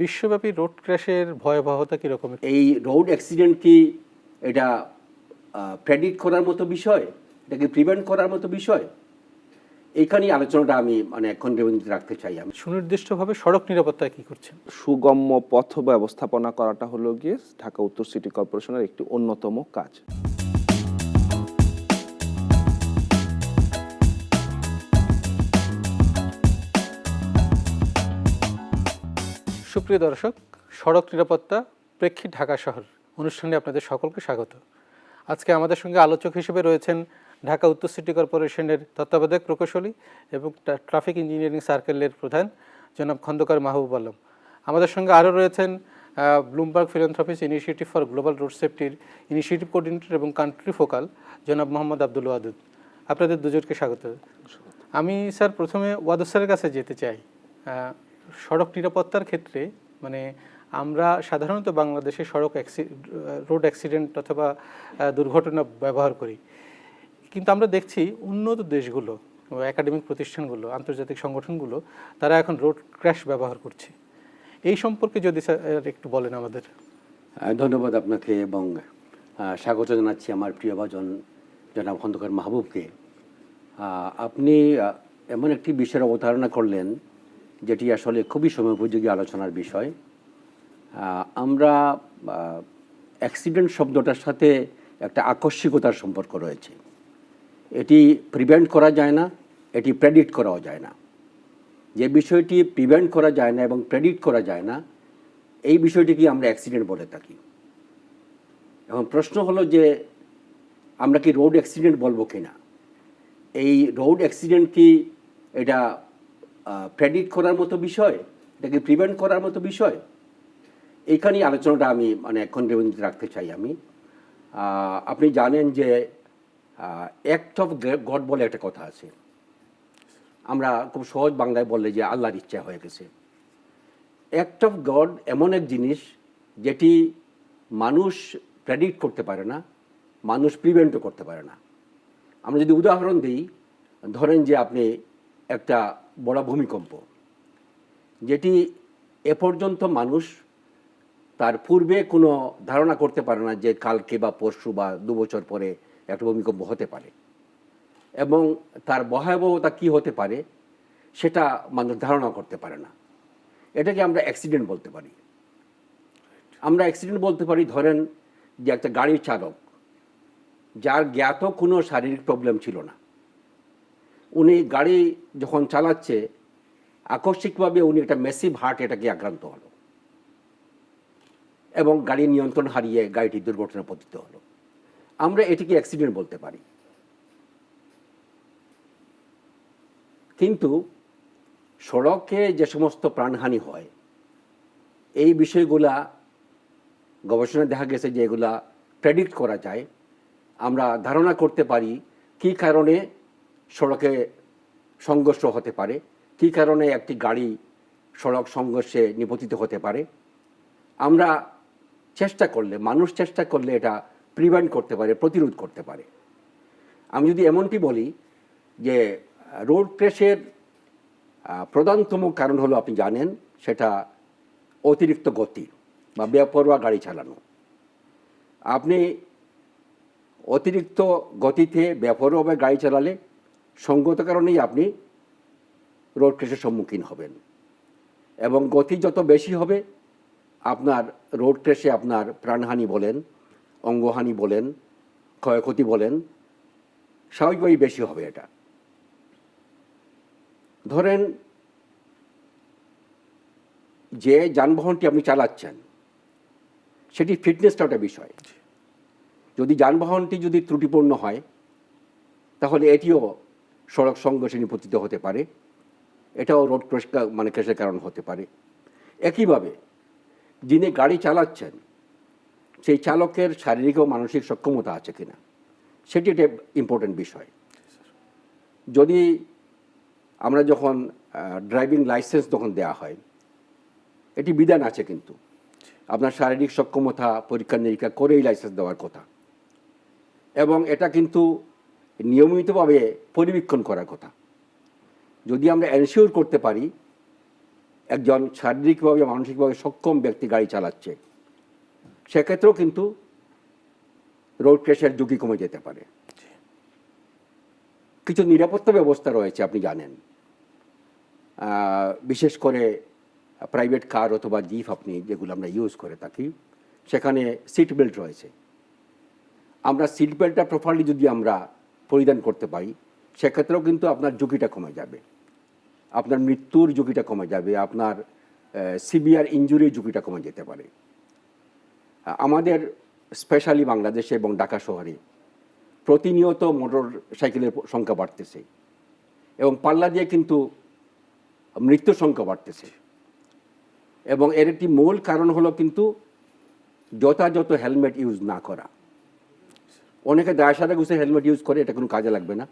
বিশ্বব্যাপী রোড ক্র্যাশের ভয়াবহতা কীরকম? এই রোড অ্যাক্সিডেন্ট কি এটা প্রেডিক্ট করার মতো বিষয়, এটাকে প্রিভেন্ট করার মতো বিষয়? এইখানেই আলোচনাটা আমি কেন্দ্রবিন্দুতে রাখতে চাই। আমি সুনির্দিষ্টভাবে সড়ক নিরাপত্তায় কী করছেন? সুগম্য পথ ব্যবস্থাপনা করাটা হলো গিয়ে ঢাকা উত্তর সিটি কর্পোরেশনের একটি অন্যতম কাজ। সুপ্রিয় দর্শক, সড়ক নিরাপত্তা প্রেক্ষিত ঢাকা শহর অনুষ্ঠানে আপনাদের সকলকে স্বাগত। আজকে আমাদের সঙ্গে আলোচক হিসেবে রয়েছেন ঢাকা উত্তর সিটি কর্পোরেশনের তত্ত্বাবধায়ক প্রকৌশলী এবং ট্রাফিক ইঞ্জিনিয়ারিং সার্কেলের প্রধান জনাব খন্দকার মাহবুব আলম। আমাদের সঙ্গে আরও রয়েছেন Bloomberg philanthropies initiative for global road সেফটির ইনিশিয়েটিভ কোঅর্ডিনেটর এবং কান্ট্রি ফোকাল জনাব মোহাম্মদ আব্দুল ওয়াদুদ। আপনাদের দুজনকে স্বাগত। আমি স্যার প্রথমে ওয়াদুদ স্যারের কাছে যেতে চাই। সড়ক নিরাপত্তার ক্ষেত্রে আমরা সাধারণত বাংলাদেশে রোড অ্যাক্সিডেন্ট অথবা দুর্ঘটনা ব্যবহার করি, কিন্তু আমরা দেখছি উন্নত দেশগুলো, একাডেমিক প্রতিষ্ঠানগুলো, আন্তর্জাতিক সংগঠনগুলো তারা এখন রোড ক্র্যাশ ব্যবহার করছে। এই সম্পর্কে যদি স্যার একটু বলেন আমাদের। ধন্যবাদ আপনাকে এবং স্বাগত জানাচ্ছি আমার প্রিয় ভাজন জনাব খন্দকার মাহবুবকে। আপনি এমন একটি বিষয়ের অবতারণা করলেন যেটি আসলে খুবই সময়োপযোগী আলোচনার বিষয়। আমরা অ্যাক্সিডেন্ট শব্দটার সাথে একটা আকস্মিকতার সম্পর্ক রয়েছে। এটি প্রিভেন্ট করা যায় না, এটি প্রেডিক্ট করাও যায় না। যে বিষয়টি প্রিভেন্ট করা যায় না এবং প্রেডিক্ট করা যায় না, এই বিষয়টিকে আমরা অ্যাক্সিডেন্ট বলে থাকি। এখন প্রশ্ন হলো যে আমরা কি রোড অ্যাক্সিডেন্ট বলবো কি না? এই রোড অ্যাক্সিডেন্ট কি এটা প্রেডিক্ট করার মতো বিষয়, এটাকে প্রিভেন্ট করার মতো বিষয়? এইখানেই আলোচনাটা আমি কেন্দ্রবিন্দুতে রাখতে চাই। আমি আপনি জানেন যে অ্যাক্ট অফ গড বলে একটা কথা আছে। আমরা খুব সহজ বাংলায় বললে যে আল্লাহর ইচ্ছা হয়ে গেছে। অ্যাক্ট অফ গড এমন এক জিনিস যেটি মানুষ প্রেডিক্ট করতে পারে না, মানুষ প্রিভেন্টও করতে পারে না। আমরা যদি উদাহরণ দিই, ধরেন যে আপনি একটা বড় ভূমিকম্প, যেটি এ পর্যন্ত মানুষ তার পূর্বে কোনো ধারণা করতে পারে না যে কালকে বা পরশু বা 2 বছর পরে একটা ভূমিকম্প হতে পারে এবং তার ভয়াবহতা কী হতে পারে সেটা মানুষ ধারণা করতে পারে না। এটাকে আমরা অ্যাক্সিডেন্ট বলতে পারি। আমরা অ্যাক্সিডেন্ট বলতে পারি ধরেন যে একটা গাড়ির চালক, যার জ্ঞাত কোনো শারীরিক প্রবলেম ছিল না, উনি গাড়ি যখন চালাচ্ছে আকস্মিকভাবে উনি একটা ম্যাসিভ হার্ট অ্যাটাকে আক্রান্ত হলো এবং গাড়ির নিয়ন্ত্রণ হারিয়ে গাড়িটি দুর্ঘটনায় পতিত হলো। আমরা এটিকে অ্যাক্সিডেন্ট বলতে পারি। কিন্তু সড়কে যে সমস্ত প্রাণহানি হয়, এই বিষয়গুলা গবেষণায় দেখা গেছে যে এগুলা প্রেডিক্ট করা যায়। আমরা ধারণা করতে পারি কী কারণে সড়কে সংঘর্ষ হতে পারে, কী কারণে একটি গাড়ি সড়ক সংঘর্ষে নিপতিত হতে পারে। আমরা চেষ্টা করলে, মানুষ চেষ্টা করলে এটা প্রিভেন্ট করতে পারে, প্রতিরোধ করতে পারে। আমি যদি এমনটি বলি যে রোড ক্র্যাশের প্রধানতম কারণ হলো, আপনি জানেন, সেটা অতিরিক্ত গতি বা বেপরোয়া গাড়ি চালানো। আপনি অতিরিক্ত গতিতে বেপরোয়াভাবে গাড়ি চালালে সঙ্গত কারণেই আপনি রোড ক্র্যাশের সম্মুখীন হবেন এবং গতি যত বেশি হবে আপনার রোড ক্র্যাশে আপনার প্রাণহানি বলেন, অঙ্গহানি বলেন, ক্ষয়ক্ষতি বলেন, স্বাভাবিকভাবেই বেশি হবে। এটা ধরেন যে যানবাহনটি আপনি চালাচ্ছেন সেটি ফিটনেসটা একটা বিষয়। যদি যানবাহনটি যদি ত্রুটিপূর্ণ হয় তাহলে এটিও সড়ক সংঘর্ষে নিপতিত হতে পারে, এটাও রোড ক্র্যাশের কারণ হতে পারে। একইভাবে যিনি গাড়ি চালাচ্ছেন সেই চালকের শারীরিক ও মানসিক সক্ষমতা আছে কিনা, সেটি একটা ইম্পর্টেন্ট বিষয়। যদি আমরা যখন ড্রাইভিং লাইসেন্স যখন দেওয়া হয়, এটি বিধান আছে কিন্তু আপনার শারীরিক সক্ষমতা পরীক্ষা নিরীক্ষা করেই লাইসেন্স দেওয়ার কথা এবং এটা কিন্তু নিয়মিতভাবে পরিবীক্ষণ করার কথা। যদি আমরা এনশিওর করতে পারি একজন শারীরিকভাবে মানসিকভাবে সক্ষম ব্যক্তি গাড়ি চালাচ্ছে, সেক্ষেত্রেও কিন্তু রোড ক্র্যাশের ঝুঁকি কমে যেতে পারে। কিছু নিরাপত্তা ব্যবস্থা রয়েছে, আপনি জানেন, বিশেষ করে প্রাইভেট কার অথবা জিপ আপনি যেগুলো আমরা ইউজ করে থাকি, সেখানে সিট বেল্ট রয়েছে। আমরা সিট বেল্টটা প্রপারলি যদি আমরা পরিধান করতে পারি, সেক্ষেত্রেও কিন্তু আপনার ঝুঁকিটা কমে যাবে, আপনার মৃত্যুর ঝুঁকিটা কমে যাবে, আপনার সিভিয়ার ইনজুরির ঝুঁকিটা কমে যেতে পারে। আমাদের স্পেশালি বাংলাদেশে এবং ঢাকা শহরে প্রতিনিয়ত মোটর সাইকেলের সংখ্যা বাড়তেছে এবং পাল্লা দিয়ে কিন্তু মৃত্যুর সংখ্যা বাড়তেছে। এবং এর একটি মূল কারণ হলো কিন্তু যথাযথ হেলমেট ইউজ না করা। অনেকে দায় সাদা গুছে হেলমেট ইউজ করে, এটা কোনো কাজে লাগবে না।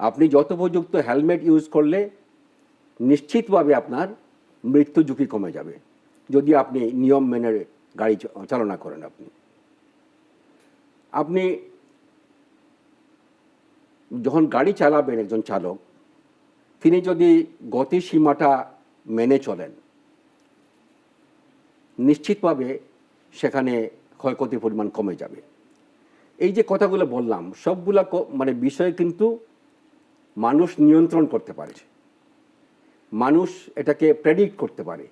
আপনি যথোপযুক্ত হেলমেট ইউজ করলে নিশ্চিতভাবে আপনার মৃত্যু ঝুঁকি কমে যাবে, যদি আপনি নিয়ম মেনে গাড়ি চালনা করেন। আপনি যখন গাড়ি চালাবেন, একজন চালক তিনি যদি গতিসীমাটা মেনে চলেন, নিশ্চিতভাবে সেখানে ক্ষয়ক্ষতির পরিমাণ কমে যাবে। এই যে কথাগুলো বললাম, সবগুলা মানে বিষয় কিন্তু মানুষ নিয়ন্ত্রণ করতে পারে, মানুষ এটাকে প্রেডিক্ট করতে পারে,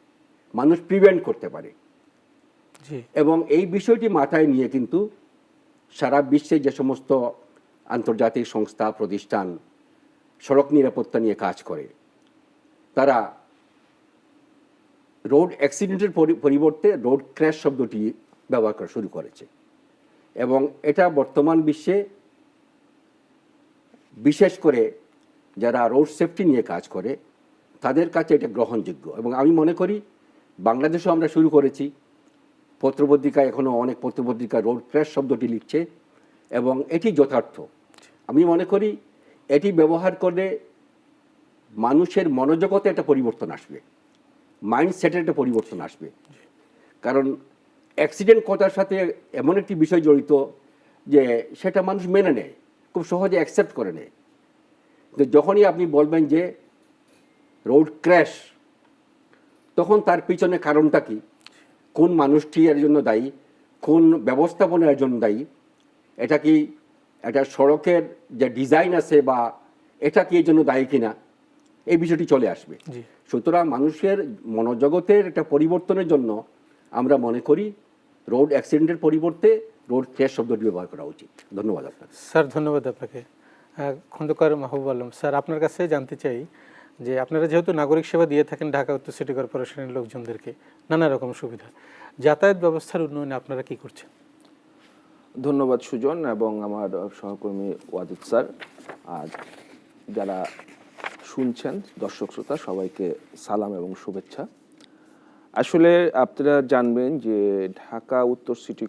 মানুষ প্রিভেন্ট করতে পারে। এবং এই বিষয়টি মাথায় নিয়ে কিন্তু সারা বিশ্বে যে সমস্ত আন্তর্জাতিক সংস্থা প্রতিষ্ঠান সড়ক নিরাপত্তা নিয়ে কাজ করে, তারা রোড অ্যাক্সিডেন্টের পরিবর্তে রোড ক্র্যাশ শব্দটি ব্যবহার করা শুরু করেছে। এবং এটা বর্তমান বিশ্বে বিশেষ করে যারা রোড সেফটি নিয়ে কাজ করে তাদের কাছে এটা গ্রহণযোগ্য। এবং আমি মনে করি বাংলাদেশেও আমরা শুরু করেছি, পত্রপত্রিকা এখনও অনেক পত্রপত্রিকা রোড ক্র্যাশ শব্দটি লিখছে এবং এটি যথার্থ। আমি মনে করি এটি ব্যবহার করলে মানুষের মনোজগতে একটা পরিবর্তন আসবে, মাইন্ডসেটের একটা পরিবর্তন আসবে। কারণ অ্যাক্সিডেন্ট কথার সাথে এমন একটি বিষয় জড়িত যে সেটা মানুষ মেনে নেয়, খুব সহজে অ্যাকসেপ্ট করে নেয়। কিন্তু যখনই আপনি বলবেন যে রোড ক্র্যাশ, তখন তার পিছনে কারণটা কি, কোন মানুষটি এর জন্য দায়ী, কোন ব্যবস্থাপনা এর জন্য দায়ী, এটা কি একটা সড়কের যে ডিজাইন আছে বা এটা কি এর জন্য দায়ী কিনা, এই বিষয়টি চলে আসবে। সুতরাং মানুষের মনোজগতের একটা পরিবর্তনের জন্য আমরা মনে করি রোড অ্যাক্সিডেন্টের পরিবর্তে রোড ক্র্যাশ শব্দটি ব্যবহার করা উচিত। ধন্যবাদ আপনাকে। স্যার, ধন্যবাদ আপনাকে। খন্দকার মাহবুব আলম স্যার, আপনার কাছে জানতে চাই যে আপনারা যেহেতু নাগরিক সেবা দিয়ে থাকেন ঢাকা উত্তর সিটি কর্পোরেশনের লোকজনদেরকে নানা রকম সুবিধা, যাতায়াত ব্যবস্থার উন্নয়নে আপনারা কি করছেন? ধন্যবাদ সুজন এবং আমার সহকর্মী ওয়াজিদ স্যার। আর যারা শুনছেন দর্শক শ্রোতা, সবাইকে সালাম এবং শুভেচ্ছা। আসলে আপনারা জানবেন যে ঢাকা উত্তর সিটি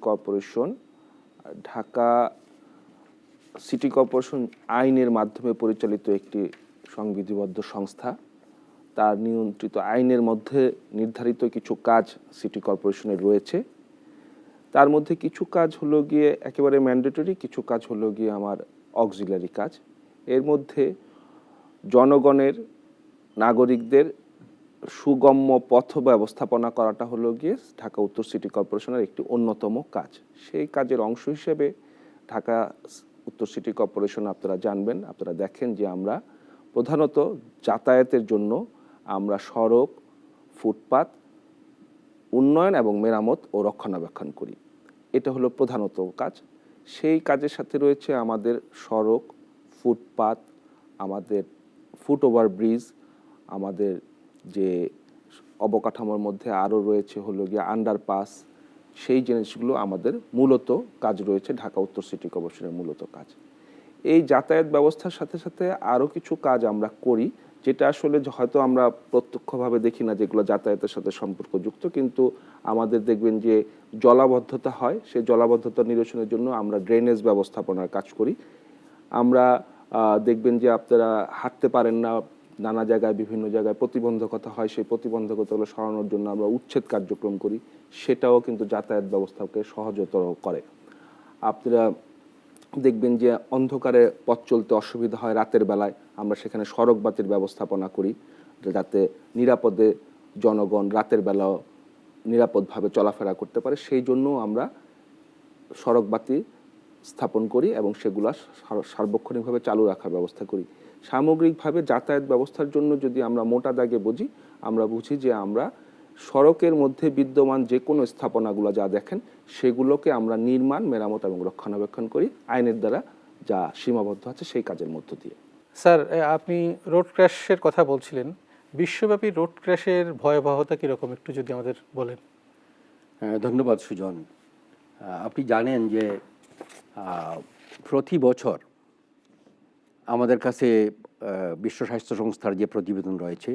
কর্পোরেশন আইনের মাধ্যমে পরিচালিত একটি সংবিধিবদ্ধ সংস্থা। তার নিয়ন্ত্রিত আইনের মধ্যে নির্ধারিত কিছু কাজ সিটি কর্পোরেশনের রয়েছে। তার মধ্যে কিছু কাজ হলো গিয়ে একেবারে ম্যান্ডেটরি, কিছু কাজ হলো গিয়ে আমার অক্সিলারি কাজ। এর মধ্যে জনগণের, নাগরিকদের সুগম্য পথ ব্যবস্থাপনা করাটা হলো গিয়ে ঢাকা উত্তর সিটি কর্পোরেশনের একটি অন্যতম কাজ। সেই কাজের অংশ হিসেবে ঢাকা উত্তর সিটি কর্পোরেশন, আপনারা জানবেন, আপনারা দেখেন যে আমরা প্রধানত যাতায়াতের জন্য আমরা সড়ক, ফুটপাত উন্নয়ন এবং মেরামত ও রক্ষণাবেক্ষণ করি। এটা হলো প্রধানত কাজ। সেই কাজের সাথে রয়েছে আমাদের সড়ক, ফুটপাত, আমাদের ফুট ওভার ব্রিজ, আমাদের যে অবকাঠামোর মধ্যে আরও রয়েছে হলো গিয়ে আন্ডারপাস। সেই জিনিসগুলো আমাদের মূলত কাজ রয়েছে ঢাকা উত্তর সিটি কর্পোরেশনের মূলত কাজ। এই যাতায়াত ব্যবস্থার সাথে সাথে আরও কিছু কাজ আমরা করি, যেটা আসলে হয়তো আমরা প্রত্যক্ষভাবে দেখি না, যেগুলো যাতায়াতের সাথে সম্পর্কযুক্ত, কিন্তু আমাদের দেখবেন যে জলাবদ্ধতা হয়, সেই জলাবদ্ধতা নিরসনের জন্য আমরা ড্রেনেজ ব্যবস্থাপনার কাজ করি। আমরা দেখবেন যে আপনারা হাঁটতে পারেন না, নানা জায়গায় বিভিন্ন জায়গায় প্রতিবন্ধকতা হয়, সেই প্রতিবন্ধকতাগুলো সরানোর জন্য আমরা উচ্ছেদ কার্যক্রম করি, সেটাও কিন্তু যাতায়াত ব্যবস্থাকে সহজতর করে। আপনারা দেখবেন যে অন্ধকারে পথ চলতে অসুবিধা হয় রাতের বেলায়, আমরা সেখানে সড়ক বাতির ব্যবস্থাপনা করি যাতে নিরাপদে জনগণ রাতের বেলাও নিরাপদভাবে চলাফেরা করতে পারে, সেই জন্য আমরা সড়কবাতি স্থাপন করি এবং সেগুলো সার্বক্ষণিকভাবে চালু রাখার ব্যবস্থা করি। সামগ্রিকভাবে যাতায়াত ব্যবস্থার জন্য যদি আমরা মোটা দাগে বুঝি, আমরা বুঝি যে আমরা সড়কের মধ্যে বিদ্যমান যে কোনো স্থাপনাগুলো যা দেখেন সেগুলোকে আমরা নির্মাণ, মেরামত এবং রক্ষণাবেক্ষণ করি আইনের দ্বারা যা সীমাবদ্ধ আছে সেই কাজের মধ্য দিয়ে। স্যার, আপনি রোড ক্র্যাশের কথা বলছিলেন, বিশ্বব্যাপী রোড ক্র্যাশের ভয়াবহতা কীরকম একটু যদি আমাদের বলেন। ধন্যবাদ সুজন। আপনি জানেন যে প্রতি বছর আমাদের কাছে বিশ্ব স্বাস্থ্য সংস্থার যে প্রতিবেদন রয়েছে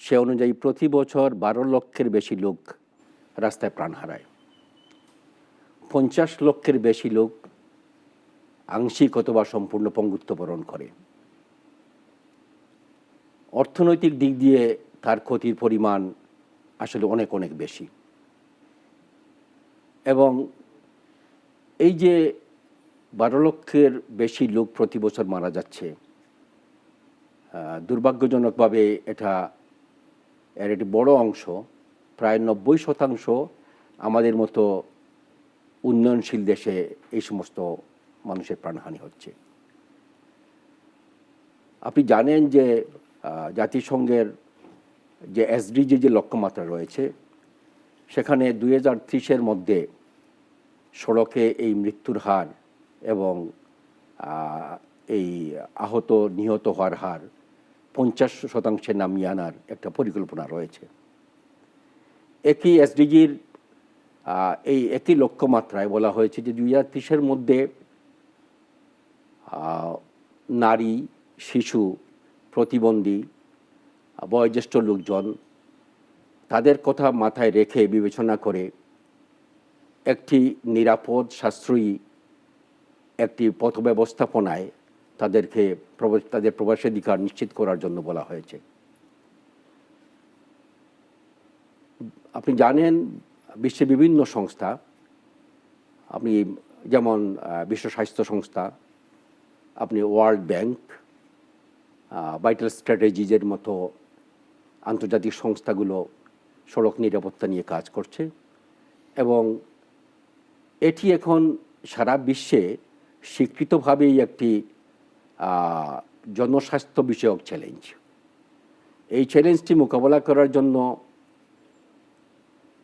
সে অনুযায়ী প্রতি বছর 12 লক্ষের বেশি লোক রাস্তায় প্রাণ হারায়, 50 লক্ষের বেশি লোক আংশিক অথবা সম্পূর্ণ পঙ্গুত্ব বরণ করে। অর্থনৈতিক দিক দিয়ে তার ক্ষতির পরিমাণ আসলে অনেক অনেক বেশি। এবং এই যে 12 লক্ষের বেশি লোক প্রতি বছর মারা যাচ্ছে, দুর্ভাগ্যজনকভাবে এর একটি বড় অংশ, প্রায় 90% আমাদের মতো উন্নয়নশীল দেশে এই সমস্ত মানুষের প্রাণহানি হচ্ছে। আপনি জানেন যে জাতিসংঘের যে এসডিজি যে লক্ষ্যমাত্রা রয়েছে সেখানে 2030-এর মধ্যে সড়কে এই মৃত্যুর হার এবং এই আহত নিহত হওয়ার হার 50% নামিয়ে আনার একটা পরিকল্পনা রয়েছে। একই এসডিজির এই একই লক্ষ্যমাত্রায় বলা হয়েছে যে 2030-এর মধ্যে নারী, শিশু, প্রতিবন্ধী, বয়োজ্যেষ্ঠ লোকজন তাদের কথা মাথায় রেখে বিবেচনা করে একটি নিরাপদ, সাশ্রয়ী একটি পথ ব্যবস্থাপনায় তাদের প্রবেশাধিকার নিশ্চিত করার জন্য বলা হয়েছে। আপনি জানেন বিশ্বের বিভিন্ন সংস্থা, আপনি যেমন বিশ্ব স্বাস্থ্য সংস্থা, আপনি ওয়ার্ল্ড ব্যাংক, ভাইটাল স্ট্র্যাটেজিজের মতো আন্তর্জাতিক সংস্থাগুলো সড়ক নিরাপত্তা নিয়ে কাজ করছে এবং এটি এখন সারা বিশ্বে স্বীকৃতভাবেই একটি জনস্বাস্থ্য বিষয়ক চ্যালেঞ্জ। এই চ্যালেঞ্জটি মোকাবেলা করার জন্য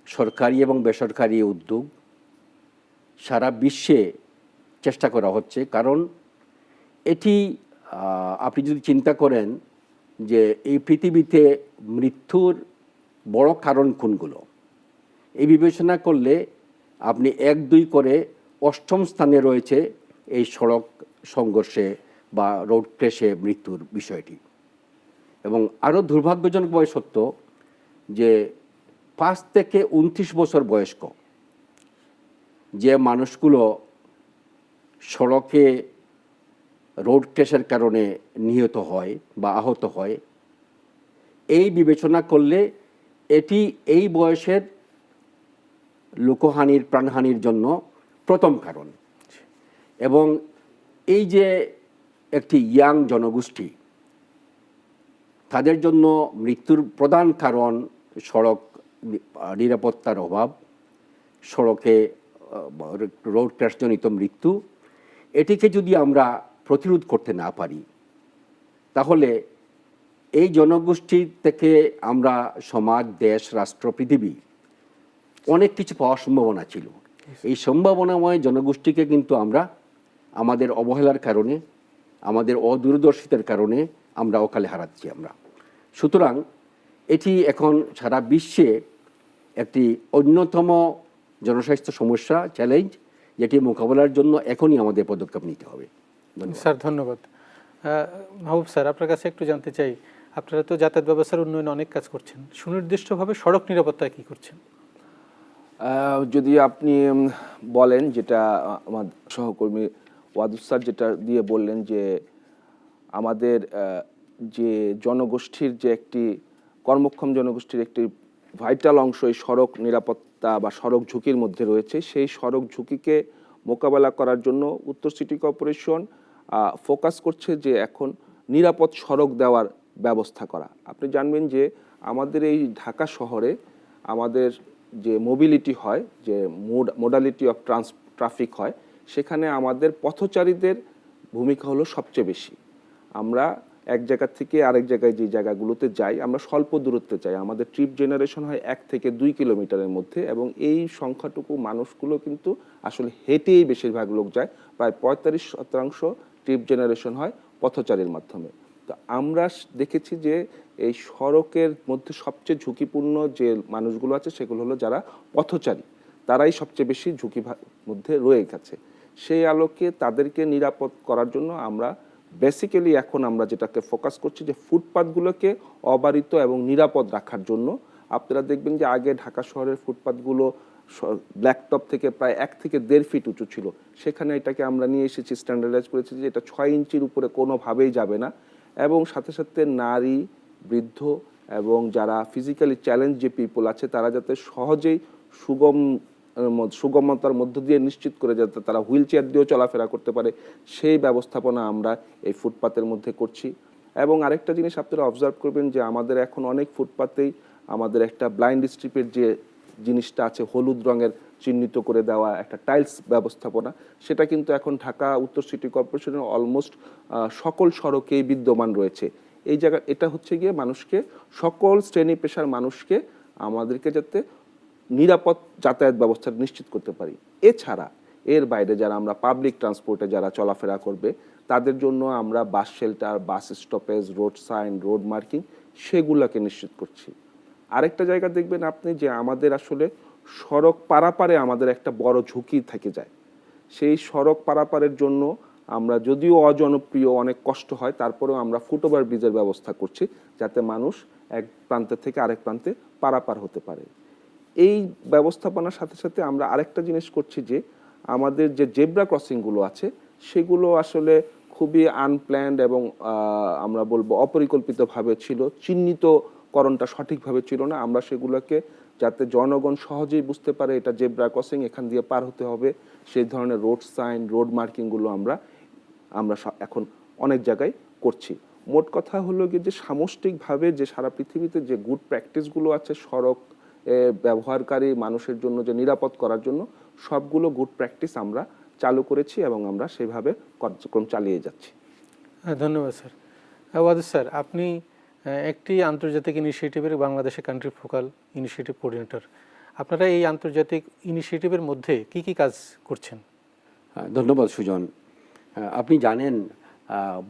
সরকারি এবং বেসরকারি উদ্যোগ সারা বিশ্বে চেষ্টা করা হচ্ছে। কারণ এটি আপনি যদি চিন্তা করেন যে এই পৃথিবীতে মৃত্যুর বড় কারণ কোনগুলো, এই বিবেচনা করলে আপনি 1-2 করে 8ম স্থানে রয়েছে এই সড়ক সংঘর্ষে বা রোড ক্র্যাশে মৃত্যুর বিষয়টি। এবং আরও দুর্ভাগ্যজনকভাবে সত্য যে 5 থেকে 29 বছর বয়স্ক যে মানুষগুলো সড়কে রোড ক্র্যাশের কারণে নিহত হয় বা আহত হয়, এই বিবেচনা করলে এটি এই বয়সের লোকহানির, প্রাণহানির জন্য প্রথম কারণ। এবং এই যে একটি ইয়াং জনগোষ্ঠী, তাদের জন্য মৃত্যুর প্রধান কারণ সড়ক নিরাপত্তার অভাব, সড়কে রোড ক্র্যাশজনিত মৃত্যু। এটিকে যদি আমরা প্রতিরোধ করতে না পারি তাহলে এই জনগোষ্ঠী থেকে আমরা সমাজ, দেশ, রাষ্ট্র, পৃথিবী অনেক কিছু পাওয়ার সম্ভাবনা ছিল। এই সম্ভাবনাময় জনগোষ্ঠীকে কিন্তু আমরা আমাদের অবহেলার কারণে, আমাদের অদূরদর্শিতার কারণে আমরা অকালে হারাচ্ছি আমরা। সুতরাং এটি এখন সারা বিশ্বে একটি অন্যতম জনস্বাস্থ্য সমস্যা, চ্যালেঞ্জ, যেটি মোকাবেলার জন্য এখনই আমাদের পদক্ষেপ নিতে হবে। স্যার ধন্যবাদ। মাহবুব স্যার, আপনার কাছে একটু জানতে চাই, আপনারা তো যাতায়াত ব্যবস্থার উন্নয়নে অনেক কাজ করছেন, সুনির্দিষ্টভাবে সড়ক নিরাপত্তায় কী করছেন? যদি আপনি বলেন, যেটা আমার সহকর্মী ওয়াদুদ স্যার যেটা দিয়ে বললেন যে আমাদের যে জনগোষ্ঠীর যে একটি কর্মক্ষম জনগোষ্ঠীর একটি ভাইটাল অংশ এই সড়ক নিরাপত্তা বা সড়ক ঝুঁকির মধ্যে রয়েছে, সেই সড়ক ঝুঁকিকে মোকাবেলা করার জন্য উত্তর সিটি কর্পোরেশন ফোকাস করছে যে এখন নিরাপদ সড়ক দেওয়ার ব্যবস্থা করা। আপনি জানবেন যে আমাদের এই ঢাকা শহরে আমাদের যে মোবিলিটি হয়, যে মোডালিটি অফ ট্রাফিক হয়, সেখানে আমাদের পথচারীদের ভূমিকা হলো সবচেয়ে বেশি। আমরা এক জায়গা থেকে আরেক জায়গায় যে জায়গাগুলোতে যাই, আমরা স্বল্প দূরত্বে যাই। আমাদের ট্রিপ জেনারেশন হয় 1 থেকে 2 কিলোমিটারের মধ্যে, এবং এই সংখ্যাটুকু মানুষগুলো কিন্তু আসলে হেঁটেই বেশিরভাগ লোক যায়। প্রায় 45% ট্রিপ জেনারেশন হয় পথচারীর মাধ্যমে। তো আমরা দেখেছি যে এই সড়কের মধ্যে সবচেয়ে ঝুঁকিপূর্ণ যে মানুষগুলো আছে সেগুলো হলো যারা পথচারী, তারাই সবচেয়ে বেশি ঝুঁকি মধ্যে রয়ে গেছে। সেই আলোকে তাদেরকে নিরাপদ করার জন্য আমরা বেসিক্যালি এখন আমরা যেটাকে ফোকাস করছি যে ফুটপাথগুলোকে অবারিত এবং নিরাপদ রাখার জন্য। আপনারা দেখবেন যে আগে ঢাকা শহরের ফুটপাথগুলো ব্ল্যাকটপ থেকে প্রায় 1 থেকে 1.5 ফিট উঁচু ছিল, সেখানে এটাকে আমরা নিয়ে এসেছি, স্ট্যান্ডার্ডাইজ করেছি যে এটা 6 ইঞ্চির উপরে কোনোভাবেই যাবে না। এবং সাথে সাথে নারী, বৃদ্ধ এবং যারা ফিজিক্যালি চ্যালেঞ্জ যে পিপল আছে তারা যাতে সহজেই সুগমতার মধ্য দিয়ে নিশ্চিত করে যাতে তারা হুইল চেয়ার দিয়েও চলাফেরা করতে পারে, সেই ব্যবস্থাপনা আমরা এই ফুটপাতের মধ্যে করছি। এবং আরেকটা জিনিস আপনারা অবজার্ভ করবেন যে আমাদের এখন অনেক ফুটপাতেই আমাদের একটা ব্লাইন্ড স্ট্রিপের যে জিনিসটা আছে, হলুদ রঙের চিহ্নিত করে দেওয়া একটা টাইলস ব্যবস্থাপনা, সেটা কিন্তু এখন ঢাকা উত্তর সিটি কর্পোরেশনের অলমোস্ট সকল সড়কেই বিদ্যমান রয়েছে। এই জায়গা এটা হচ্ছে গিয়ে মানুষকে, সকল শ্রেণী পেশার মানুষকে আমাদেরকে যাতে নিরাপদ যাতায়াত ব্যবস্থা নিশ্চিত করতে পারি। এছাড়া এর বাইরে যারা আমরা পাবলিক ট্রান্সপোর্টে যারা চলাফেরা করবে তাদের জন্য আমরা bus shelter, bus stoppage, road sign, road marking সেগুলোকে নিশ্চিত করছি। আরেকটা জায়গা দেখবেন আপনি যে আমাদের আসলে সড়ক পারাপারে আমাদের একটা বড় ঝুঁকি থেকে যায়। সেই সড়ক পারাপারের জন্য আমরা যদিও অজনপ্রিয়, অনেক কষ্ট হয়, তারপরেও আমরা ফুটওভার ব্রিজের ব্যবস্থা করছি যাতে মানুষ এক প্রান্ত থেকে আরেক প্রান্তে পারাপার হতে পারে। এই ব্যবস্থাপনার সাথে সাথে আমরা আরেকটা জিনিস করছি যে আমাদের যে জেব্রা ক্রসিংগুলো আছে সেগুলো আসলে খুবই আনপ্ল্যান্ড এবং আমরা বলবো অপরিকল্পিতভাবে ছিল, চিহ্নিতকরণটা সঠিকভাবে ছিল না। আমরা সেগুলোকে যাতে জনগণ সহজেই বুঝতে পারে এটা জেব্রা ক্রসিং, এখান দিয়ে পার হতে হবে, সেই ধরনের রোড সাইন, রোড মার্কিংগুলো আমরা এখন অনেক জায়গায় করছি। মোট কথা হলো কি যে সামষ্টিকভাবে যে সারা পৃথিবীতে যে গুড প্র্যাকটিসগুলো আছে সড়ক ব্যবহারকারী মানুষের জন্য যে নিরাপদ করার জন্য, সবগুলো গুড প্র্যাকটিস আমরা চালু করেছি এবং আমরা সেভাবে কার্যক্রম চালিয়ে যাচ্ছি। ধন্যবাদ স্যার। ওয়াদুদ স্যার, আপনি একটি আন্তর্জাতিক ইনিশিয়েটিভের বাংলাদেশে কান্ট্রি ফোকাল ইনিশিয়েটিভ কোঅর্ডিনেটর। আপনারা এই আন্তর্জাতিক ইনিশিয়েটিভের মধ্যে কি কি কাজ করছেন? ধন্যবাদ সুজন। আপনি জানেন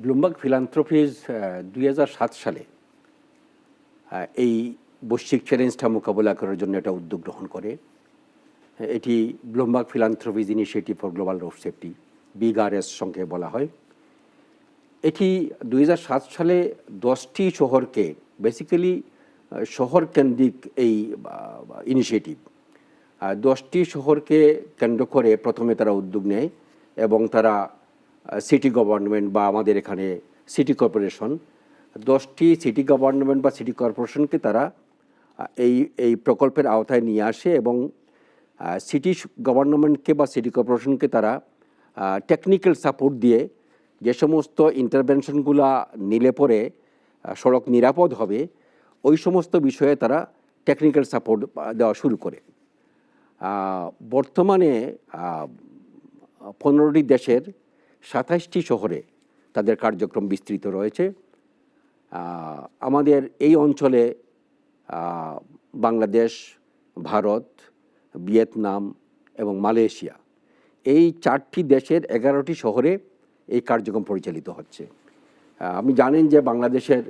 ব্লুমবার্গ ফিলান্থ্রপিজ 2007 সালে এই বৈশ্বিক চ্যালেঞ্জটা মোকাবিলা করার জন্য একটা উদ্যোগ গ্রহণ করে। এটি Bloomberg philanthropies initiative for global road safety, BRS সংক্ষেপে বলা হয়। এটি 2007 সালে 10টি শহরকে, বেসিক্যালি শহর কেন্দ্রিক এই ইনিশিয়েটিভ, 10টি শহরকে কেন্দ্র করে প্রথমে তারা উদ্যোগ নেয় এবং তারা সিটি গভর্নমেন্ট বা আমাদের এখানে সিটি কর্পোরেশন, 10টি সিটি গভর্নমেন্ট বা সিটি কর্পোরেশনকে তারা এই প্রকল্পের আওতায় নিয়ে আসে এবং সিটি গভর্নমেন্টকে বা সিটি কর্পোরেশনকে তারা টেকনিক্যাল সাপোর্ট দিয়ে যে সমস্ত ইন্টারভেনশনগুলো নিলে পরে সড়ক নিরাপদ হবে ওই সমস্ত বিষয়ে তারা টেকনিক্যাল সাপোর্ট দেওয়া শুরু করে। বর্তমানে 15টি দেশের 27টি শহরে তাদের কার্যক্রম বিস্তৃত রয়েছে। আমাদের এই অঞ্চলে বাংলাদেশ, ভারত, ভিয়েতনাম এবং মালয়েশিয়া, এই 4টি দেশের 11টি শহরে এই কার্যক্রম পরিচালিত হচ্ছে। আপনি জানেন যে বাংলাদেশের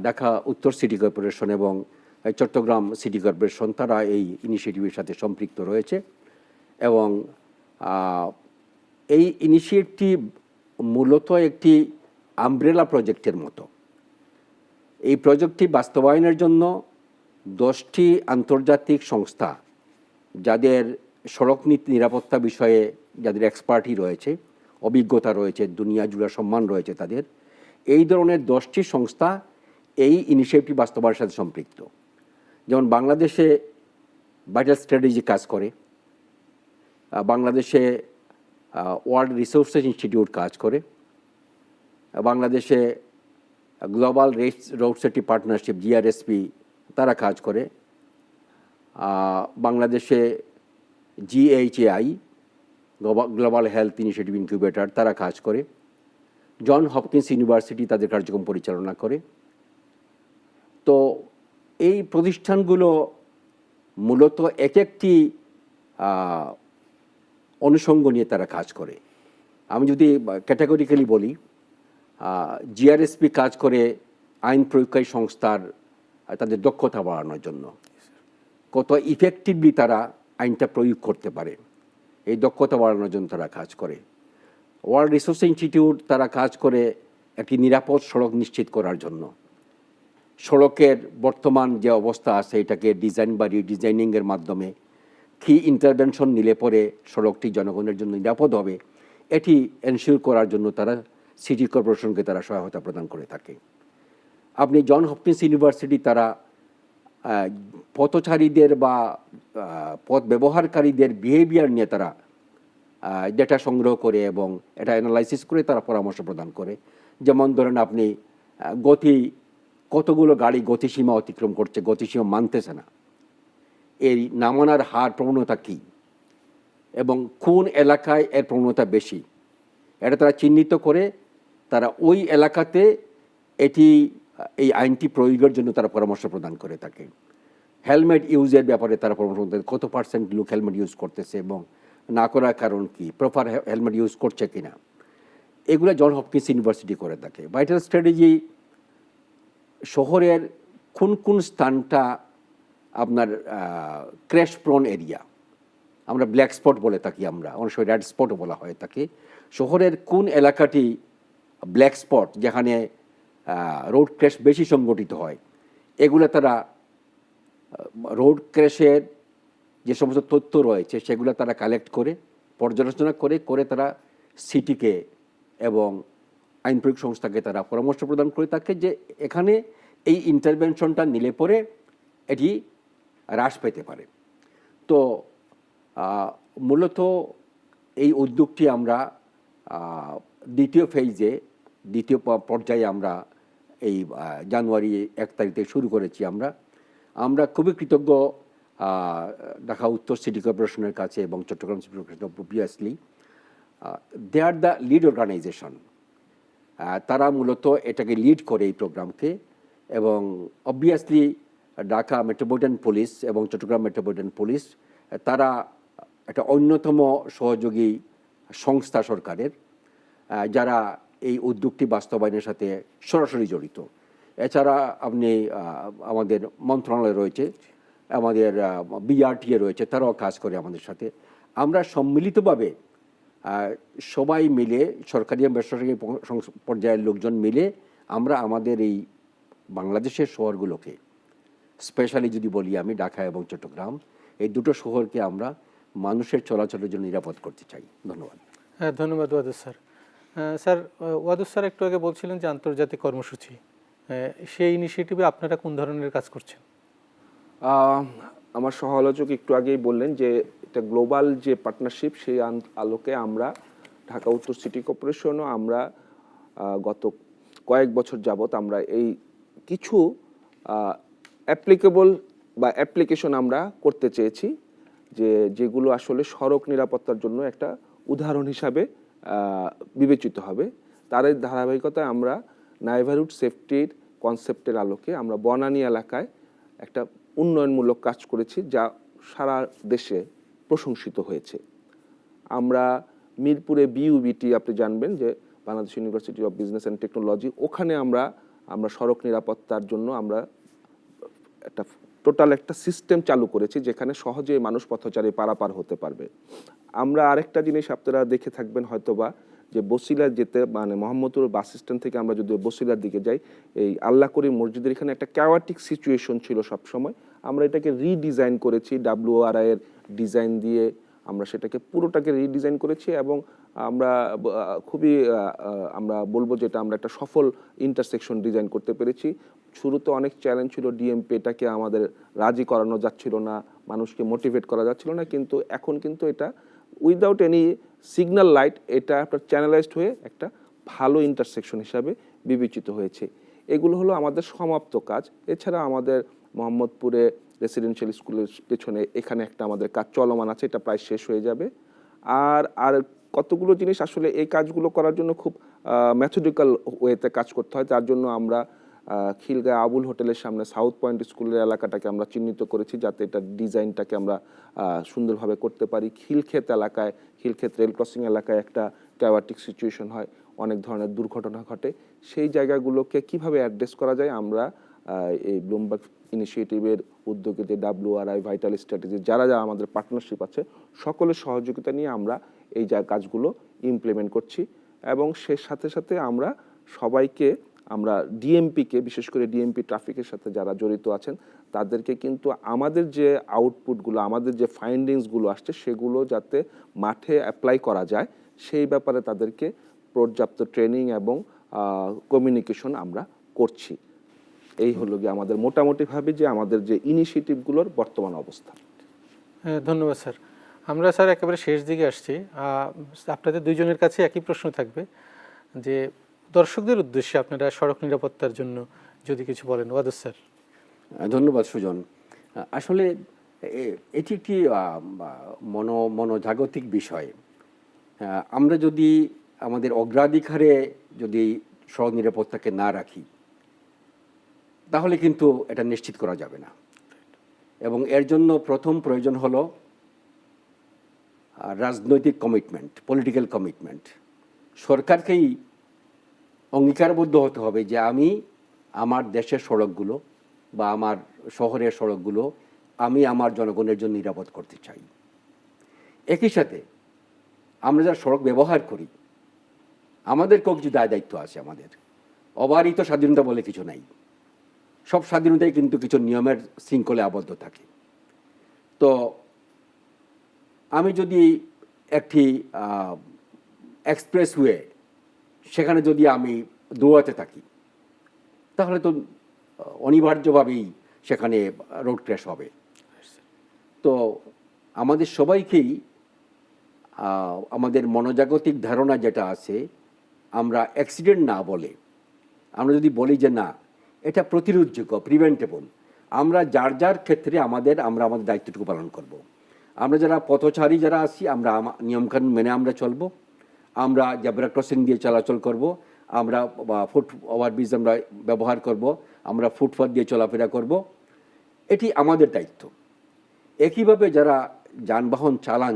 ঢাকা উত্তর সিটি কর্পোরেশন এবং চট্টগ্রাম সিটি কর্পোরেশন তারা এই ইনিশিয়েটিভের সাথে সম্পৃক্ত রয়েছে এবং এই ইনিশিয়েটিভ মূলত একটি আমব্রেলা প্রজেক্টের মতো। এই প্রজেক্টটি বাস্তবায়নের জন্য 10টি আন্তর্জাতিক সংস্থা যাদের সড়ক নিরাপত্তা বিষয়ে যাদের এক্সপার্টি রয়েছে, অভিজ্ঞতা রয়েছে, দুনিয়া জুড়ে সম্মান রয়েছে তাদের, এই ধরনের 10টি সংস্থা এই ইনিশিয়েটিভ বাস্তবায়নের সাথে সম্পৃক্ত। যেমন বাংলাদেশে ভাইটাল স্ট্র্যাটেজি কাজ করে, বাংলাদেশে ওয়ার্ল্ড রিসোর্সেস ইনস্টিটিউট কাজ করে, বাংলাদেশে global road safety partnership GRSP তারা কাজ করে। বাংলাদেশে GHAI global health initiative incubator তারা কাজ করে। জন হপকিন্স ইউনিভার্সিটি তাদের কার্যক্রম পরিচালনা করে। তো এই প্রতিষ্ঠানগুলো মূলত এক একটি অনুষঙ্গ নিয়ে তারা কাজ করে। আমি যদি ক্যাটাগরিক্যালি বলি, GRSP কাজ করে আইন প্রয়োগকারী সংস্থার তাদের দক্ষতা বাড়ানোর জন্য, কত ইফেক্টিভলি তারা আইনটা প্রয়োগ করতে পারে এই দক্ষতা বাড়ানোর জন্য তারা কাজ করে। ওয়ার্ল্ড রিসোর্স ইনস্টিটিউট তারা কাজ করে একটি নিরাপদ সড়ক নিশ্চিত করার জন্য। সড়কের বর্তমান যে অবস্থা আছে এটাকে ডিজাইন বা রিডিজাইনিংয়ের মাধ্যমে কি ইন্টারভেনশন নিলে পরে সড়কটি জনগণের জন্য নিরাপদ হবে এটি এনশিওর করার জন্য তারা সিটি কর্পোরেশনকে তারা সহায়তা প্রদান করে থাকে। আপনি জন হপকিন্স ইউনিভার্সিটি তারা পথচারীদের বা পথ ব্যবহারকারীদের বিহেভিয়ার নিয়ে তারা ডেটা সংগ্রহ করে এবং এটা অ্যানালাইসিস করে তারা পরামর্শ প্রদান করে। যেমন ধরেন আপনি কতগুলো গাড়ি গতিসীমা অতিক্রম করছে, গতিসীমা মানতেছে না, এই নামানোর হার প্রবণতা কী এবং কোন এলাকায় এর প্রবণতা বেশি, এটা তারা চিহ্নিত করে তারা ওই এলাকাতে এই আইনটি প্রয়োগের জন্য তারা পরামর্শ প্রদান করে থাকে। হেলমেট ইউজের ব্যাপারে তারা পরামর্শ প্রদান, কত পার্সেন্ট লোক হেলমেট ইউজ করতেছে এবং না করার কারণ কি, প্রপার হেলমেট ইউজ করছে কিনা, এগুলো জন হপকিন্স ইউনিভার্সিটি করে থাকে। ভাইটাল স্ট্র্যাটেজি শহরের কোন কোন স্থানটা আপনার ক্র্যাশ প্রন এরিয়া, আমরা ব্ল্যাক স্পট বলে থাকি, আমরা অনেক সময় রেড স্পটও বলা হয়ে থাকে। শহরের কোন এলাকাটি ব্ল্যাক স্পট যেখানে রোড ক্র্যাশ বেশি সংঘটিত হয়, এগুলো তারা রোড ক্র্যাশের যে সমস্ত তথ্য রয়েছে সেগুলো তারা কালেক্ট করে পর্যালোচনা করে তারা সিটিকে এবং আইন প্রয়োগ সংস্থাকে তারা পরামর্শ প্রদান করে থাকে যে এখানে এই ইন্টারভেনশনটা নিলে পরে এটি হ্রাস পেতে পারে। তো মূলত এই উদ্যোগটি আমরা দ্বিতীয় পর্যায়ে আমরা এই জানুয়ারি 1 তারিখ থেকে শুরু করেছি। আমরা খুবই কৃতজ্ঞ ঢাকা উত্তর সিটি কর্পোরেশনের কাছে এবং Chattogram city corporation obviously they are the lead organisation. তারা মূলত এটাকে লিড করে এই প্রোগ্রামকে, এবং অবভিয়াসলি ঢাকা মেট্রোপলিটন পুলিশ এবং চট্টগ্রাম মেট্রোপলিটন পুলিশ তারা একটা অন্যতম সহযোগী সংস্থা সরকারের, যারা এই উদ্যোগটি বাস্তবায়নের সাথে সরাসরি জড়িত। এছাড়া আপনি আমাদের মন্ত্রণালয় রয়েছে, আমাদের BRTA রয়েছে, তারাও কাজ করে আমাদের সাথে। আমরা সম্মিলিতভাবে সবাই মিলে, সরকারি এবং বেসরকারি পর্যায়ের লোকজন মিলে আমরা আমাদের এই বাংলাদেশের শহরগুলোকে, স্পেশালি যদি বলি আমি ঢাকা এবং চট্টগ্রাম, এই দুটো শহরকে আমরা মানুষের চলাচলের জন্য নিরাপদ করতে চাই। ধন্যবাদ। হ্যাঁ, ধন্যবাদ Wadud sir. Sir, Wadud sir একটু আগে বলছিলেন যে আন্তর্জাতিক কর্মসূচি, সেই ইনিশিয়েটিভে আপনারা কোন ধরনের কাজ করছেন? আমার সহ-আলোচক একটু আগেই বললেন যে এটা গ্লোবাল যে পার্টনারশিপ, সেই আলোকে আমরা ঢাকা উত্তর সিটি কর্পোরেশনও আমরা গত কয়েক বছর যাবত আমরা এই কিছু অ্যাপ্লিকেবল বা অ্যাপ্লিকেশন আমরা করতে চেয়েছি যেগুলো আসলে সড়ক নিরাপত্তার জন্য একটা উদাহরণ হিসাবে বিবেচিত হবে। তার ধারাবাহিকতায় আমরা নাইবারহুড সেফটির কনসেপ্টের আলোকে আমরা বনানী এলাকায় একটা উন্নয়নমূলক কাজ করেছি যা সারা দেশে প্রশংসিত হয়েছে। আমরা মিরপুরে BUBT, আপনি জানবেন যে Bangladesh university of business and technology, ওখানে আমরা সড়ক নিরাপত্তার জন্য আমরা টোটাল একটা সিস্টেম চালু করেছি যেখানে সহজে মানুষ পথচারী পারাপার হতে পারবে। আমরা আরেকটা জিনিস আপনারা দেখে থাকবেন হয়তোবা, যে বসিলার যেতে মোহাম্মদপুর বাস স্ট্যান্ড থেকে আমরা যদি বসিলার দিকে যাই, এই আল্লাহ করিম মসজিদের এখানে একটা ক্যাওয়াটিক সিচুয়েশন ছিল সবসময়। আমরা এটাকে রিডিজাইন করেছি, WRI এর ডিজাইন দিয়ে আমরা সেটাকে পুরোটাকে রিডিজাইন করেছি, এবং আমরা বলবো যে এটা আমরা একটা সফল ইন্টারসেকশন ডিজাইন করতে পেরেছি। শুরুতে অনেক চ্যালেঞ্জ ছিল, DMP এটাকে আমাদের রাজি করানো যাচ্ছিল না, মানুষকে মোটিভেট করা যাচ্ছিল না, কিন্তু এখন কিন্তু এটা উইদাউট এনি সিগন্যাল লাইট এটা আপনার চ্যানেলাইজড হয়ে একটা ভালো ইন্টারসেকশন হিসাবে বিবেচিত হয়েছে। এগুলো হলো আমাদের সমাপ্ত কাজ। এছাড়া আমাদের মোহাম্মদপুরে রেসিডেন্সিয়াল স্কুলের পেছনে এখানে একটা আমাদের কাজ চলমান আছে, এটা প্রায় শেষ হয়ে যাবে। আর কতগুলো জিনিস আসলে এই কাজগুলো করার জন্য খুব ম্যাথোডিক্যাল ওয়েতে কাজ করতে হয়। তার জন্য আমরা খিলগাঁও আবুল হোটেলের সামনে সাউথ পয়েন্ট স্কুলের এলাকাটাকে আমরা চিহ্নিত করেছি, যাতে এটা ডিজাইনটাকে আমরা সুন্দরভাবে করতে পারি। খিলক্ষেত এলাকায়, খিলক্ষেত রেল ক্রসিং এলাকায় একটা ক্যাওয়াটিক সিচুয়েশন হয়, অনেক ধরনের দুর্ঘটনা ঘটে। সেই জায়গাগুলোকে কিভাবে অ্যাড্রেস করা যায়, আমরা এই ব্লুমবার্গ ইনিশিয়েটিভের উদ্যোগে যে WRI ভাইটাল স্ট্র্যাটেজি যারা যারা আমাদের পার্টনারশিপ আছে, সকলের সহযোগিতা নিয়ে আমরা এই কাজগুলো ইমপ্লিমেন্ট করছি। এবং সে সাথে সাথে আমরা সবাইকে, আমরা ডিএমপিকে, বিশেষ করে ডিএমপি ট্রাফিকের সাথে যারা জড়িত আছেন তাদেরকে কিন্তু আমাদের যে আউটপুটগুলো, আমাদের যে ফাইন্ডিংসগুলো আসছে সেগুলো যাতে মাঠে অ্যাপ্লাই করা যায় সেই ব্যাপারে তাদেরকে পর্যাপ্ত ট্রেনিং এবং কমিউনিকেশন আমরা করছি। এই হলো গিয়ে আমাদের মোটামুটিভাবে যে আমাদের যে ইনিশিয়েটিভগুলোর বর্তমান অবস্থা। হ্যাঁ, ধন্যবাদ স্যার। আমরা স্যার একেবারে শেষ দিকে আসছি। আপনাদের দুইজনের কাছে একই প্রশ্ন থাকবে যে দর্শকদের উদ্দেশ্যে আপনারা সড়ক নিরাপত্তার জন্য যদি কিছু বলেন। ওয়াদুদ স্যার। ধন্যবাদ সুজন। আসলে এটি একটি মনোজাগতিক বিষয়। আমরা যদি আমাদের অগ্রাধিকারে যদি সড়ক নিরাপত্তাকে না রাখি তাহলে কিন্তু এটা নিশ্চিত করা যাবে না। এবং এর জন্য প্রথম প্রয়োজন হলো রাজনৈতিক কমিটমেন্ট, পলিটিক্যাল কমিটমেন্ট। সরকারকেই অঙ্গীকারবদ্ধ হতে হবে যে আমি আমার দেশের সড়কগুলো বা আমার শহরের সড়কগুলো আমি আমার জনগণের জন্য নিরাপদ করতে চাই। একই সাথে আমরা যারা সড়ক ব্যবহার করি আমাদেরকেও কিছু দায় দায়িত্ব আছে। আমাদের অবারিত স্বাধীনতা বলে কিছু নাই, সব স্বাধীনতাই কিন্তু কিছু নিয়মের শৃঙ্খলে আবদ্ধ থাকে। তো আমি যদি একটি এক্সপ্রেসওয়ে সেখানে যদি আমি দৌড়াতে থাকি তাহলে তো অনিবার্যভাবেই সেখানে রোড ক্র্যাশ হবে। তো আমাদের সবাইকেই আমাদের মনোজাগতিক ধারণা যেটা আছে, আমরা অ্যাক্সিডেন্ট না বলে আমরা যদি বলি যে না এটা প্রতিরোধযোগ্য, প্রিভেন্টেবল, আমরা যার যার ক্ষেত্রে আমরা আমাদের দায়িত্বটুকু পালন করব। আমরা যারা পথচারী যারা আছি আমরা নিয়মকানুন মেনে আমরা চলবো, আমরা জেব্রা ক্রসিং দিয়ে চলাচল করব, আমরা ফুট ওভারব্রিজ আমরা ব্যবহার করব, আমরা ফুটপাথ দিয়ে চলাফেরা করব, এটি আমাদের দায়িত্ব। একইভাবে যারা যানবাহন চালান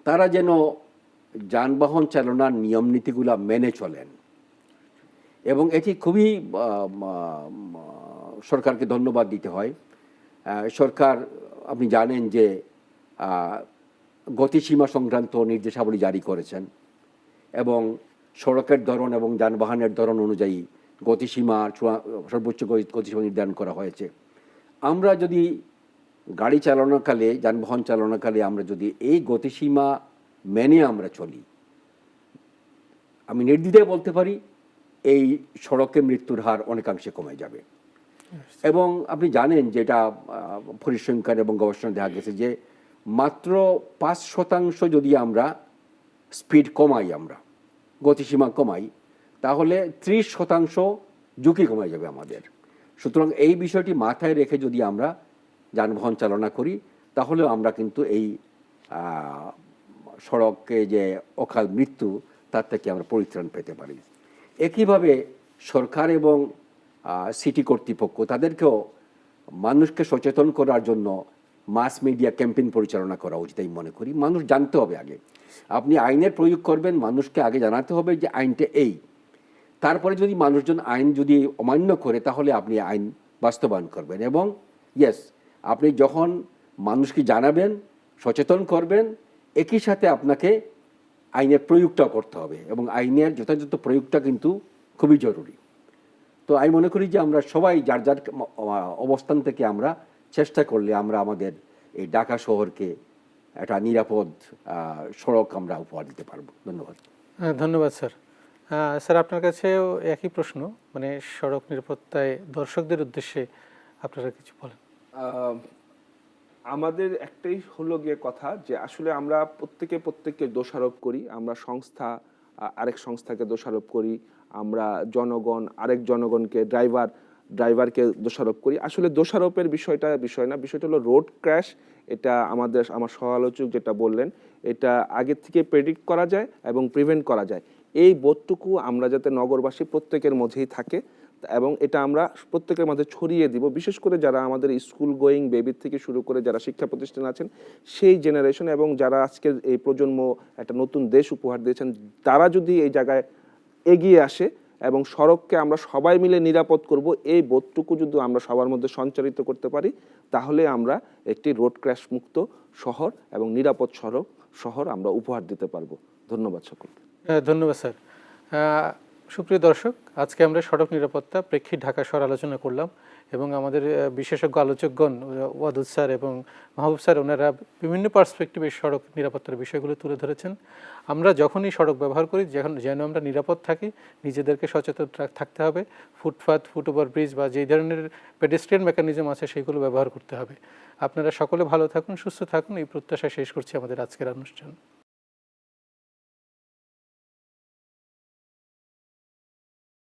তারা যেন যানবাহন চালনার নিয়ম নীতিগুলো মেনে চলেন। এবং এটি খুবই সরকারকে ধন্যবাদ দিতে হয়। সরকার, আপনি জানেন যে গতিসীমা সংক্রান্ত নির্দেশাবলী জারি করেছেন এবং সড়কের ধরন এবং যানবাহনের ধরন অনুযায়ী গতিসীমা, সর্বোচ্চ গতিসীমা নির্ধারণ করা হয়েছে। আমরা যদি গাড়ি চালানোকালে, যানবাহন চালানোকালে আমরা যদি এই গতিসীমা মেনে আমরা চলি, আমি নির্দ্বিধায় বলতে পারি এই সড়কে মৃত্যুর হার অনেকাংশে কমে যাবে। এবং আপনি জানেন যেটা পরিসংখ্যান এবং গবেষণা দেখা গেছে যে মাত্র 5% যদি আমরা স্পিড কমাই, আমরা গতিসীমা কমাই, তাহলে 30% ঝুঁকি কমে যাবে আমাদের। সুতরাং এই বিষয়টি মাথায় রেখে যদি আমরা যানবাহন চালনা করি তাহলে আমরা কিন্তু এই সড়কে যে অকাল মৃত্যু তার থেকে আমরা পরিত্রাণ পেতে পারি। একইভাবে সরকার এবং সিটি কর্তৃপক্ষ তাদেরকেও মানুষকে সচেতন করার জন্য মাস মিডিয়া ক্যাম্পেইন পরিচালনা করা উচিত আমি মনে করি। মানুষ জানতে হবে আগে, আপনি আইনের প্রয়োগ করবেন মানুষকে আগে জানাতে হবে যে আইনটা এই, তারপরে যদি মানুষজন আইন যদি অমান্য করে তাহলে আপনি আইন বাস্তবায়ন করবেন। এবং ইয়েস, আপনি যখন মানুষকে জানাবেন, সচেতন করবেন, একই সাথে আপনাকে আইনের প্রয়োগটাও করতে হবে এবং আইনের যথাযথ প্রয়োগটা কিন্তু খুবই জরুরি। তো আমি মনে করি যে আমরা সবাই যার যার অবস্থান থেকে আমরা চেষ্টা করলে আমরা আমাদের এই ঢাকা শহরকে একটা নিরাপদ সড়ক আমরা উপহার দিতে পারবো। ধন্যবাদ। ধন্যবাদ স্যার। স্যার আপনার কাছেও একই প্রশ্ন, মানে সড়ক নিরাপত্তায় দর্শকদের উদ্দেশ্যে আপনারা কিছু বলেন। আমাদের একটাই হলো গিয়ে কথা যে আসলে আমরা প্রত্যেককে দোষারোপ করি, আমরা সংস্থা আরেক সংস্থাকে দোষারোপ করি, আমরা জনগণ আরেক জনগণকে, ড্রাইভার ড্রাইভারকে দোষারোপ করি। আসলে দোষারোপের বিষয় না, বিষয়টা হলো রোড ক্র্যাশ। এটা আমার সহ-আলোচক যেটা বললেন, এটা আগে থেকে প্রেডিক্ট করা যায় এবং প্রিভেন্ট করা যায়। এই বোধটুকু আমরা যাতে নগরবাসী প্রত্যেকের মধ্যেই থাকে এবং এটা আমরা প্রত্যেকের মধ্যে ছড়িয়ে দিব, বিশেষ করে যারা আমাদের স্কুল গোয়িং বেবির থেকে শুরু করে যারা শিক্ষা প্রতিষ্ঠানে আছেন সেই জেনারেশন এবং যারা আজকের এই প্রজন্ম একটা নতুন দেশ উপহার দিয়েছেন, তারা যদি এই জায়গায় এগিয়ে আসে এবং সড়ককে আমরা সবাই মিলে নিরাপদ করব, এই বোধটুকু যদি আমরা সবার মধ্যে সঞ্চারিত করতে পারি, তাহলে আমরা একটি রোড ক্র্যাশ মুক্ত শহর এবং নিরাপদ শহর আমরা উপহার দিতে পারবো। ধন্যবাদ সকলকে। ধন্যবাদ স্যার। সুপ্রিয় দর্শক, আজকে আমরা সড়ক নিরাপত্তা প্রেক্ষিত ঢাকা শহর আলোচনা করলাম এবং আমাদের বিশেষজ্ঞ আলোচকগণ ওয়াদুদ স্যার এবং মাহবুব স্যার, ওনারা বিভিন্ন পার্সপেক্টিভে সড়ক নিরাপত্তার বিষয়গুলো তুলে ধরেছেন। আমরা যখনই সড়ক ব্যবহার করি যেন আমরা নিরাপদ থাকি, নিজেদেরকে সচেতন থাকতে হবে। ফুটপাথ, ফুটওভার ব্রিজ বা যেই ধরনের পেডেস্ট্রিয়ান মেকানিজম আছে সেগুলো ব্যবহার করতে হবে। আপনারা সকলে ভালো থাকুন, সুস্থ থাকুন, এই প্রত্যাশা শেষ করছি আমাদের আজকের অনুষ্ঠান।